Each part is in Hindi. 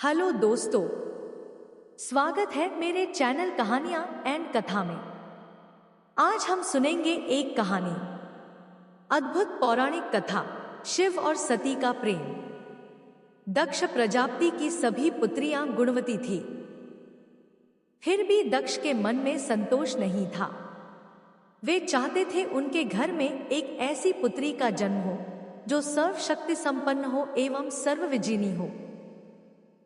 हेलो दोस्तों, स्वागत है मेरे चैनल कहानियां एंड कथा में। आज हम सुनेंगे एक कहानी, अद्भुत पौराणिक कथा, शिव और सती का प्रेम। दक्ष प्रजापति की सभी पुत्रियां गुणवती थी, फिर भी दक्ष के मन में संतोष नहीं था। वे चाहते थे उनके घर में एक ऐसी पुत्री का जन्म हो जो सर्वशक्ति संपन्न हो एवं सर्वविजिनी हो।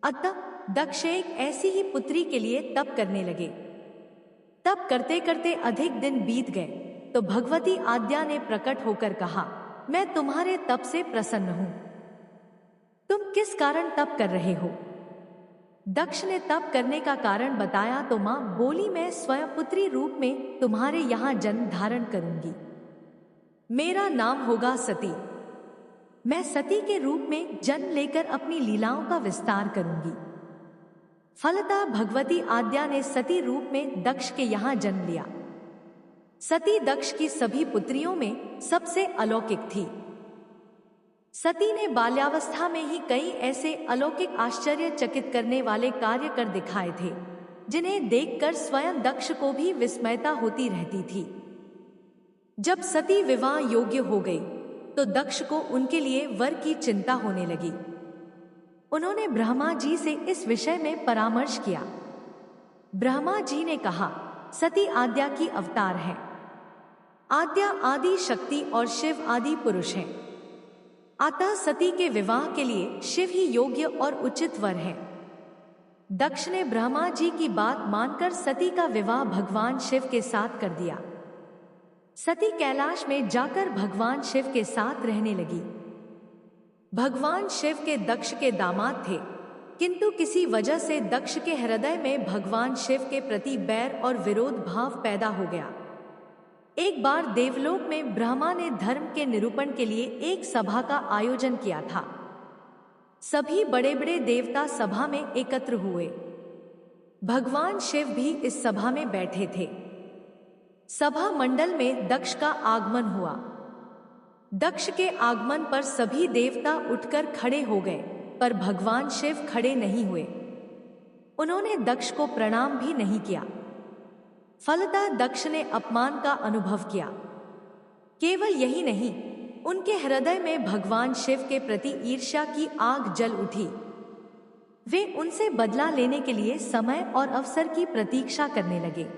अतः दक्ष एक ऐसी ही पुत्री के लिए तप करने लगे। तप करते करते अधिक दिन बीत गए तो भगवती आद्या ने प्रकट होकर कहा, मैं तुम्हारे तप से प्रसन्न हूं। तुम किस कारण तप कर रहे हो? दक्ष ने तप करने का कारण बताया तो मां बोली, मैं स्वयं पुत्री रूप में तुम्हारे यहां जन्म धारण करूंगी। मेरा नाम होगा सती। मैं सती के रूप में जन्म लेकर अपनी लीलाओं का विस्तार करूंगी। फलतः भगवती आद्या ने सती रूप में दक्ष के यहां जन्म लिया। सती दक्ष की सभी पुत्रियों में सबसे अलौकिक थी। सती ने बाल्यावस्था में ही कई ऐसे अलौकिक आश्चर्यचकित करने वाले कार्य कर दिखाए थे जिन्हें देखकर स्वयं दक्ष को भी विस्मयता होती रहती थी। जब सती विवाह योग्य हो गई तो दक्ष को उनके लिए वर की चिंता होने लगी। उन्होंने ब्रह्मा जी से इस विषय में परामर्श किया। ब्रह्मा जी ने कहा, सती आद्या की अवतार है। आद्या आदि शक्ति और शिव आदि पुरुष हैं। अतः सती के विवाह के लिए शिव ही योग्य और उचित वर है। दक्ष ने ब्रह्मा जी की बात मानकर सती का विवाह भगवान शिव के साथ कर दिया। सती कैलाश में जाकर भगवान शिव के साथ रहने लगी। भगवान शिव के दक्ष के दामाद थे, किंतु किसी वजह से दक्ष के हृदय में भगवान शिव के प्रति बैर और विरोध भाव पैदा हो गया। एक बार देवलोक में ब्रह्मा ने धर्म के निरूपण के लिए एक सभा का आयोजन किया था। सभी बड़े बड़े देवता सभा में एकत्र हुए। भगवान शिव भी इस सभा में बैठे थे। सभा मंडल में दक्ष का आगमन हुआ। दक्ष के आगमन पर सभी देवता उठकर खड़े हो गए, पर भगवान शिव खड़े नहीं हुए। उन्होंने दक्ष को प्रणाम भी नहीं किया। फलतः दक्ष ने अपमान का अनुभव किया। केवल यही नहीं, उनके हृदय में भगवान शिव के प्रति ईर्ष्या की आग जल उठी। वे उनसे बदला लेने के लिए समय और अवसर की प्रतीक्षा करने लगे।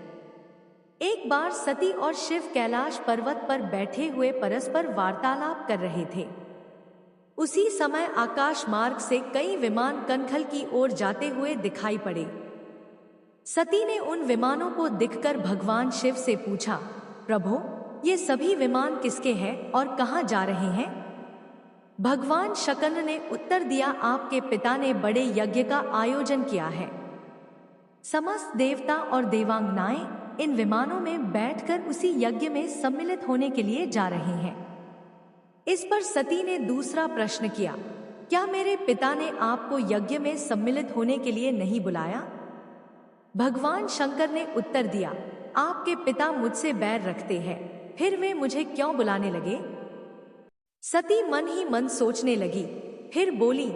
एक बार सती और शिव कैलाश पर्वत पर बैठे हुए परस्पर वार्तालाप कर रहे थे। उसी समय आकाश मार्ग से कई विमान कनखल की ओर जाते हुए दिखाई पड़े। सती ने उन विमानों को दिखकर भगवान शिव से पूछा, प्रभो, ये सभी विमान किसके हैं और कहाँ जा रहे हैं? भगवान शकन ने उत्तर दिया, आपके पिता ने बड़े यज्ञ का आयोजन किया है। समस्त देवता और देवांगनाएं इन विमानों में बैठकर उसी यज्ञ में सम्मिलित होने के लिए जा रहे हैं। इस पर सती ने दूसरा प्रश्न किया, क्या मेरे पिता ने आपको यज्ञ में सम्मिलित होने के लिए नहीं बुलाया? भगवान शंकर ने उत्तर दिया, आपके पिता मुझसे बैर रखते हैं, फिर वे मुझे क्यों बुलाने लगे? सती मन ही मन सोचने लगी, फिर बोली,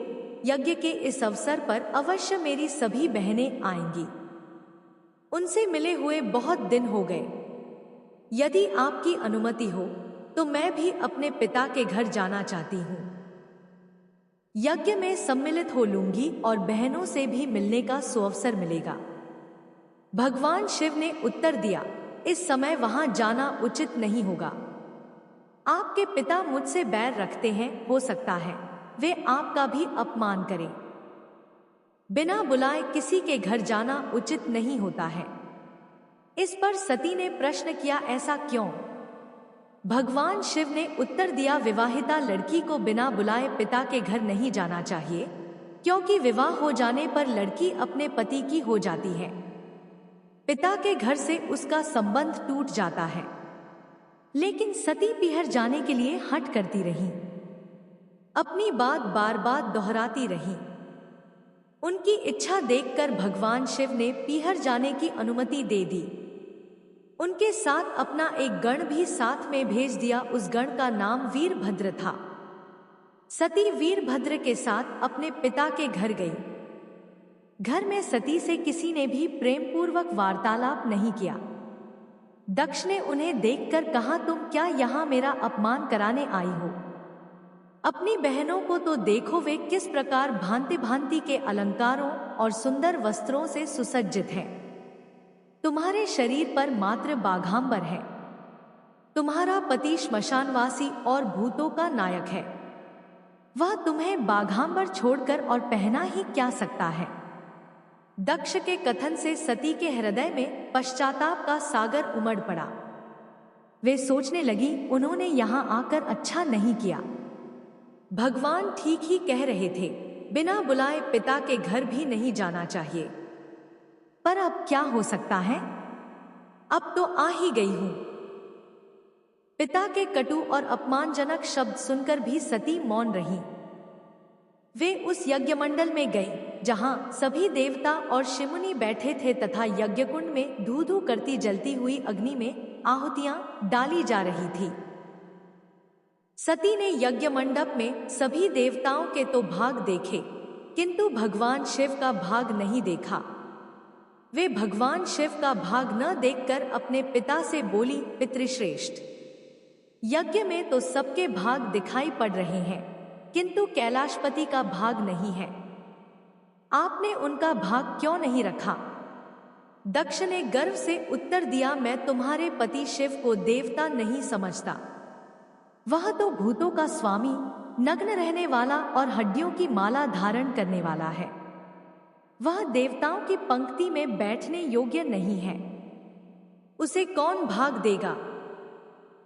यज्ञ के इस अवसर पर अवश्य मेरी सभी बहनें आएंगी। उनसे मिले हुए बहुत दिन हो गए। यदि आपकी अनुमति हो तो मैं भी अपने पिता के घर जाना चाहती हूँ। यज्ञ में सम्मिलित हो लूंगी और बहनों से भी मिलने का सुअवसर मिलेगा। भगवान शिव ने उत्तर दिया, इस समय वहां जाना उचित नहीं होगा। आपके पिता मुझसे बैर रखते हैं, हो सकता है वे आपका भी अपमान करें। बिना बुलाए किसी के घर जाना उचित नहीं होता है। इस पर सती ने प्रश्न किया, ऐसा क्यों? भगवान शिव ने उत्तर दिया, विवाहिता लड़की को बिना बुलाए पिता के घर नहीं जाना चाहिए, क्योंकि विवाह हो जाने पर लड़की अपने पति की हो जाती है। पिता के घर से उसका संबंध टूट जाता है। लेकिन सती पीहर जाने के लिए हठ करती रही, अपनी बात बार बार दोहराती रही। उनकी इच्छा देखकर भगवान शिव ने पीहर जाने की अनुमति दे दी। उनके साथ अपना एक गण भी साथ में भेज दिया। उस गण का नाम वीरभद्र था। सती वीरभद्र के साथ अपने पिता के घर गई। घर में सती से किसी ने भी प्रेम पूर्वक वार्तालाप नहीं किया। दक्ष ने उन्हें देखकर कहा, तुम क्या यहाँ मेरा अपमान कराने आई हो? अपनी बहनों को तो देखो, वे किस प्रकार भांति भांति के अलंकारों और सुंदर वस्त्रों से सुसज्जित हैं। तुम्हारे शरीर पर मात्र बाघांबर है। तुम्हारा पति श्मशानवासी और भूतों का नायक है। वह तुम्हें बाघांबर छोड़कर और पहना ही क्या सकता है? दक्ष के कथन से सती के हृदय में पश्चाताप का सागर उमड़ पड़ा। वे सोचने लगी, उन्होंने यहाँ आकर अच्छा नहीं किया। भगवान ठीक ही कह रहे थे, बिना बुलाए पिता के घर भी नहीं जाना चाहिए। पर अब क्या हो सकता है? अब तो आ ही गई हूं। पिता के कटु और अपमानजनक शब्द सुनकर भी सती मौन रही। वे उस यज्ञमंडल में गई जहां सभी देवता और शिमुनि बैठे थे तथा यज्ञकुंड में धू धू करती जलती हुई अग्नि में आहुतियां डाली जा रही थी। सती ने यज्ञ मंडप में सभी देवताओं के तो भाग देखे, किंतु भगवान शिव का भाग नहीं देखा। वे भगवान शिव का भाग न देखकर अपने पिता से बोली, पितृश्रेष्ठ, यज्ञ में तो सबके भाग दिखाई पड़ रहे हैं, किंतु कैलाशपति का भाग नहीं है। आपने उनका भाग क्यों नहीं रखा? दक्ष ने गर्व से उत्तर दिया, मैं तुम्हारे पति शिव को देवता नहीं समझता। वह तो भूतों का स्वामी, नग्न रहने वाला और हड्डियों की माला धारण करने वाला है। वह देवताओं की पंक्ति में बैठने योग्य नहीं है। उसे कौन भाग देगा?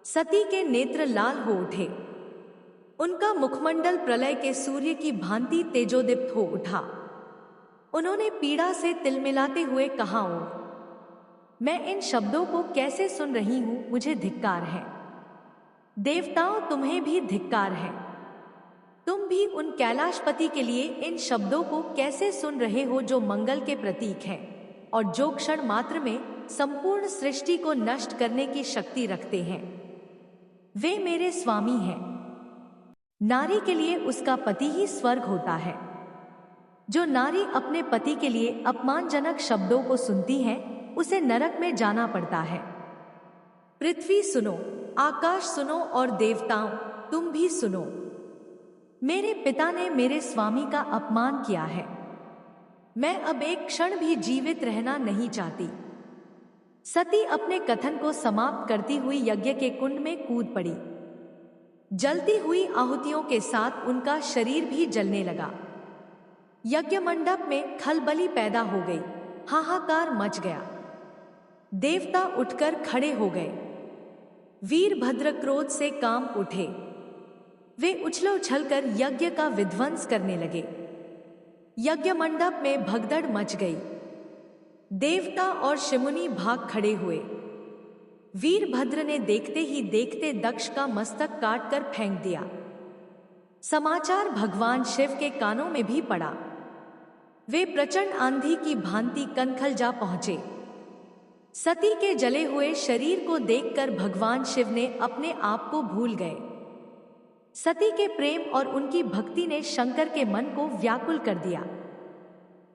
सती के नेत्र लाल हो उठे। उनका मुखमंडल प्रलय के सूर्य की भांति तेजोदीप्त हो उठा। उन्होंने पीड़ा से तिलमिलाते हुए कहा, ओ, मैं इन शब्दों को कैसे सुन रही हूं, मुझे धिक्कार है। देवताओं, तुम्हें भी धिक्कार है। तुम भी उन कैलाशपति के लिए इन शब्दों को कैसे सुन रहे हो जो मंगल के प्रतीक हैं और जो क्षण मात्र में संपूर्ण सृष्टि को नष्ट करने की शक्ति रखते हैं। वे मेरे स्वामी हैं। नारी के लिए उसका पति ही स्वर्ग होता है। जो नारी अपने पति के लिए अपमानजनक शब्दों को सुनती है, उसे नरक में जाना पड़ता है। पृथ्वी सुनो, आकाश सुनो और देवताओं, तुम भी सुनो। मेरे पिता ने मेरे स्वामी का अपमान किया है। मैं अब एक क्षण भी जीवित रहना नहीं चाहती। सती अपने कथन को समाप्त करती हुई यज्ञ के कुंड में कूद पड़ी। जलती हुई आहुतियों के साथ उनका शरीर भी जलने लगा। यज्ञ मंडप में खलबली पैदा हो गई। हाहाकार मच गया। देवता उठकर खड़े हो गए। वीरभद्र क्रोध से कांप उठे। वे उछल उछलकर यज्ञ का विध्वंस करने लगे। यज्ञ मंडप में भगदड़ मच गई। देवता और शिमुनि भाग खड़े हुए। वीरभद्र ने देखते ही देखते दक्ष का मस्तक काटकर फेंक दिया। समाचार भगवान शिव के कानों में भी पड़ा। वे प्रचंड आंधी की भांति कनखल जा पहुंचे। सती के जले हुए शरीर को देखकर भगवान शिव ने अपने आप को भूल गए। सती के प्रेम और उनकी भक्ति ने शंकर के मन को व्याकुल कर दिया।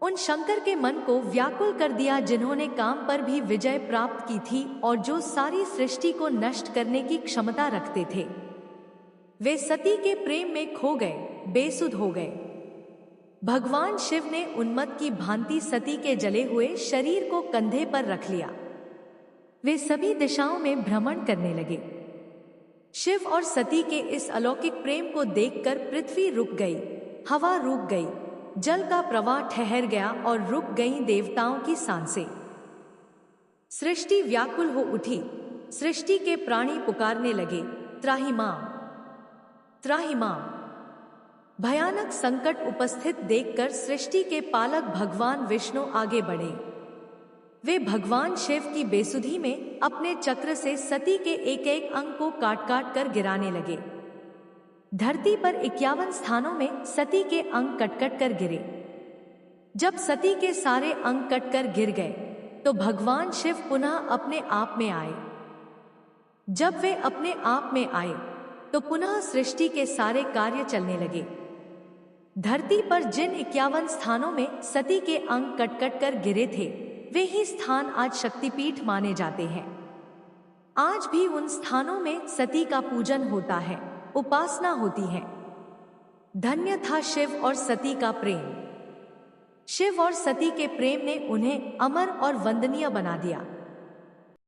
उन शंकर के मन को व्याकुल कर दिया जिन्होंने काम पर भी विजय प्राप्त की थी और जो सारी सृष्टि को नष्ट करने की क्षमता रखते थे। वे सती के प्रेम में खो गए, बेसुध हो गए। भगवान शिव ने उन्मत्त की भांति सती के जले हुए शरीर को कंधे पर रख लिया। वे सभी दिशाओं में भ्रमण करने लगे। शिव और सती के इस अलौकिक प्रेम को देखकर पृथ्वी रुक गई, हवा रुक गई, जल का प्रवाह ठहर गया और रुक गईं देवताओं की सांसें। सृष्टि व्याकुल हो उठी। सृष्टि के प्राणी पुकारने लगे, त्राहिमाम, त्राहिमाम। भयानक संकट उपस्थित देखकर सृष्टि के पालक भगवान विष्णु आगे बढ़े। वे भगवान शिव की बेसुधी में अपने चक्र से सती के एक एक अंग को काट काट कर गिराने लगे। धरती पर 51 स्थानों में सती के अंग कटकट कर गिरे। जब सती के सारे अंग कटकर गिर गए तो भगवान शिव पुनः अपने आप में आए। जब वे अपने आप में आए तो पुनः सृष्टि के सारे कार्य चलने लगे। धरती पर जिन 51 स्थानों में सती के अंग कट कट कर गिरे थे, वे ही स्थान आज शक्तिपीठ माने जाते हैं। आज भी उन स्थानों में सती का पूजन होता है, उपासना होती है। धन्य था शिव और सती का प्रेम। शिव और सती के प्रेम ने उन्हें अमर और वंदनीय बना दिया।